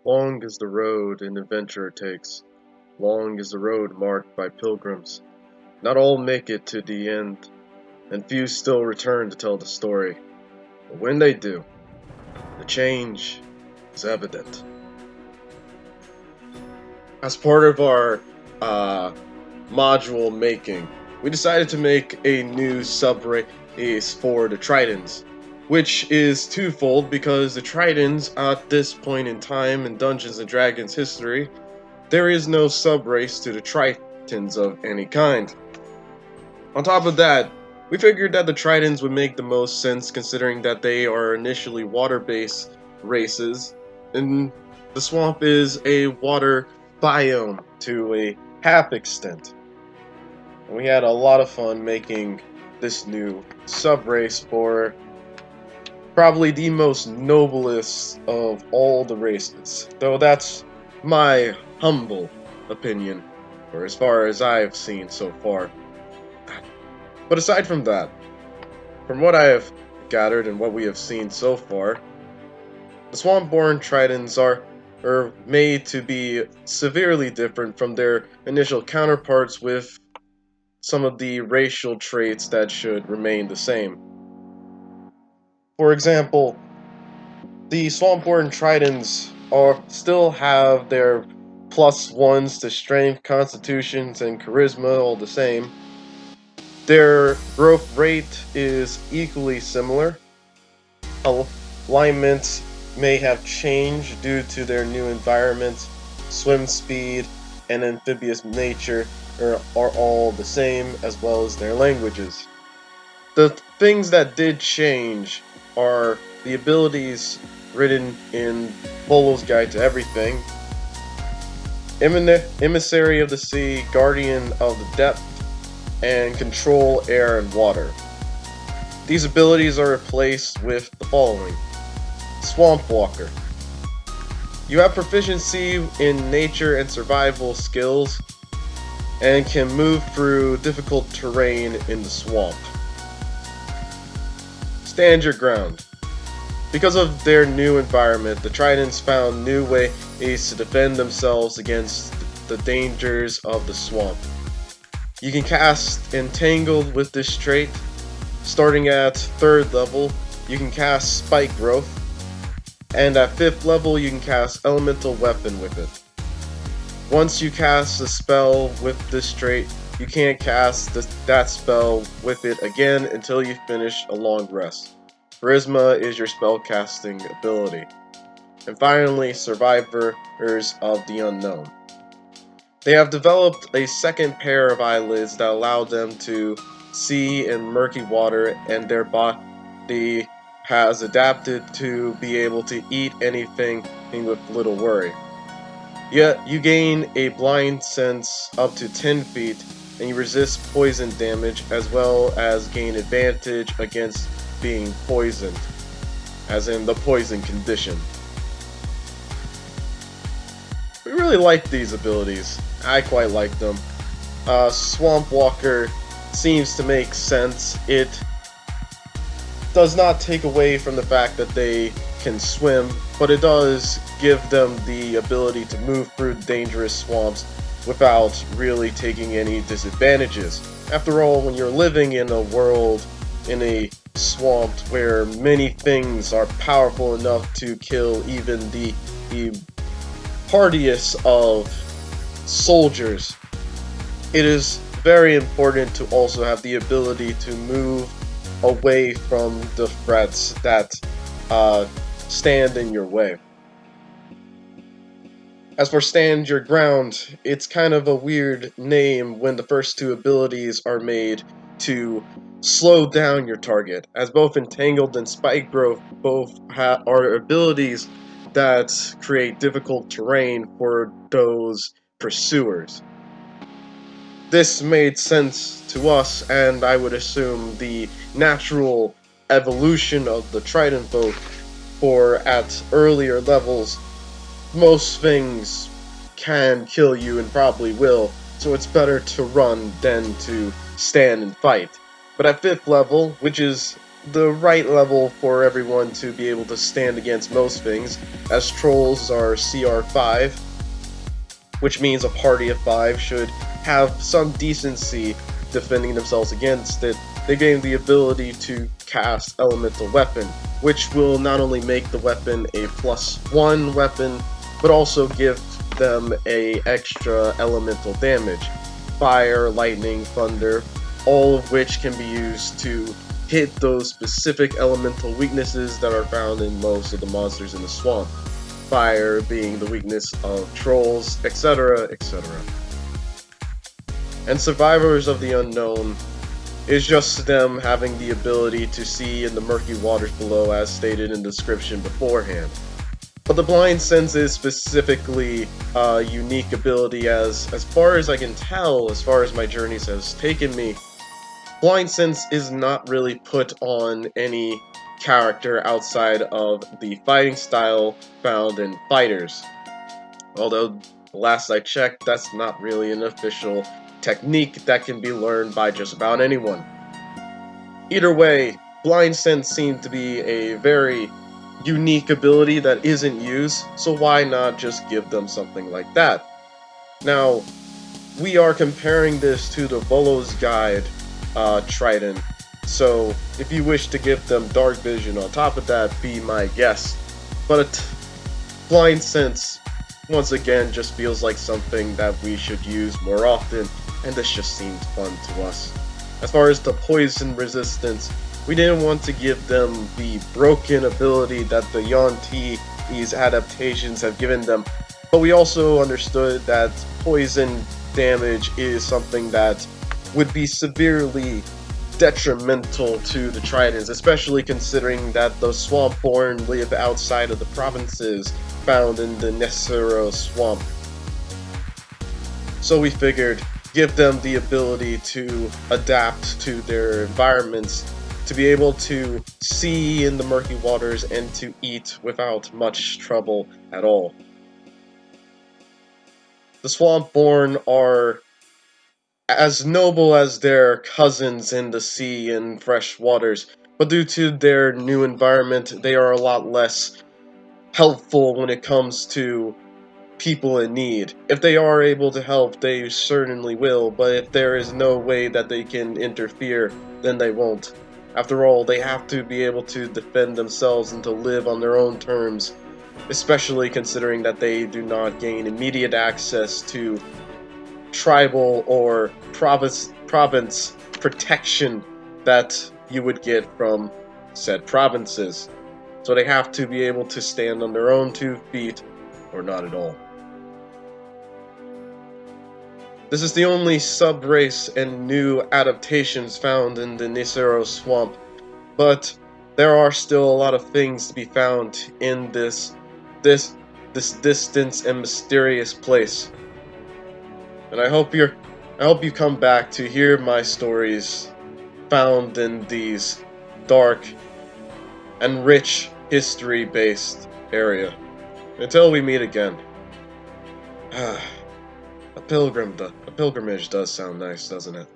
Long is the road an adventurer takes. Long is the road marked by pilgrims. Not all make it to the end, and few still return to tell the story. But when they do, the change is evident. As part of our module making, we decided to make a new subrace for the Tritons, which is twofold because the Tritons, at this point in time in Dungeons and Dragons history, there is no subrace to the Tritons of any kind. On top of that, we figured that the Tritons would make the most sense considering that they are initially water-based races, and the swamp is a water biome to a half extent. And we had a lot of fun making this new subrace for probably the most noblest of all the races, though that's my humble opinion, or as far as I've seen so far. But aside from that, from what I have gathered and what we have seen so far, the Born Tritons are made to be severely different from their initial counterparts with some of the racial traits that should remain the same. For example, the Swampborn Tritons still have their +1s to strength, constitutions, and charisma all the same. Their growth rate is equally similar. Alignments may have changed due to their new environment. Swim speed and amphibious nature are all the same, as well as their languages. The things that did change are the abilities written in Polo's Guide to Everything, Emissary of the Sea, Guardian of the Depth, and Control Air and Water. These abilities are replaced with the following. Swamp Walker. You have proficiency in nature and survival skills, and can move through difficult terrain in the swamp. Stand your ground. Because of their new environment, the Tritons found new ways to defend themselves against the dangers of the swamp. You can cast Entangled with this trait. Starting at 3rd level, you can cast Spike Growth, and at 5th level, you can cast Elemental Weapon with it. Once you cast a spell with this trait, you can't cast that spell with it again until you finish a long rest. Charisma is your spellcasting ability. And finally, Survivors of the Unknown. They have developed a second pair of eyelids that allow them to see in murky water, and their body has adapted to be able to eat anything with little worry. Yet, you gain a blind sense up to 10 feet, and you resist poison damage as well as gain advantage against being poisoned, as in the poison condition. We really like these abilities. I quite like them. Swamp Walker seems to make sense. It does not take away from the fact that they can swim, but it does give them the ability to move through dangerous swamps without really taking any disadvantages. After all, when you're living in a world, in a swamp where many things are powerful enough to kill even the hardiest of soldiers, it is very important to also have the ability to move away from the threats that stand in your way. As for Stand Your Ground, it's kind of a weird name when the first two abilities are made to slow down your target, as both Entangled and Spike Growth both are abilities that create difficult terrain for those pursuers. This made sense to us, and I would assume the natural evolution of the Triton folk, for at earlier levels, most things can kill you and probably will, so it's better to run than to stand and fight. But at 5th level, which is the right level for everyone to be able to stand against most things, as trolls are CR5, which means a party of 5 should have some decency defending themselves against it. They gain the ability to cast Elemental Weapon, which will not only make the weapon a +1 weapon, but also give them a extra elemental damage. Fire, lightning, thunder, all of which can be used to hit those specific elemental weaknesses that are found in most of the monsters in the swamp. Fire being the weakness of trolls, etc., etc. And Survivors of the Unknown is just them having the ability to see in the murky waters below, as stated in the description beforehand. But the Blind Sense is specifically a unique ability, as far as I can tell, as far as my journeys has taken me, Blind Sense is not really put on any character outside of the fighting style found in fighters. Although, last I checked, that's not really an official technique that can be learned by just about anyone. Either way, Blind Sense seemed to be a very unique ability that isn't used, so why not just give them something like that? Now, we are comparing this to the Volo's Guide Triton, so if you wish to give them Dark Vision on top of that, be my guest. But Blind Sense, once again, just feels like something that we should use more often, and this just seemed fun to us. As far as the poison resistance, we didn't want to give them the broken ability that the Yuan-Ti's adaptations have given them, but we also understood that poison damage is something that would be severely detrimental to the Tritons, especially considering that the Swamp-born live outside of the provinces found in the Neciro Swamp. So we figured, give them the ability to adapt to their environments, to be able to see in the murky waters, and to eat without much trouble at all. The Swamp-born are as noble as their cousins in the sea and fresh waters, but due to their new environment, they are a lot less helpful when it comes to people in need. If they are able to help, they certainly will, but if there is no way that they can interfere, then they won't. After all, they have to be able to defend themselves and to live on their own terms, especially considering that they do not gain immediate access to tribal or province protection that you would get from said provinces. So they have to be able to stand on their own 2 feet, or not at all. This is the only subrace and new adaptations found in the Neciro Swamp, but there are still a lot of things to be found in this distant and mysterious place. And I hope you come back to hear my stories found in these dark and rich history-based area. Until we meet again. A pilgrimage does sound nice, doesn't it?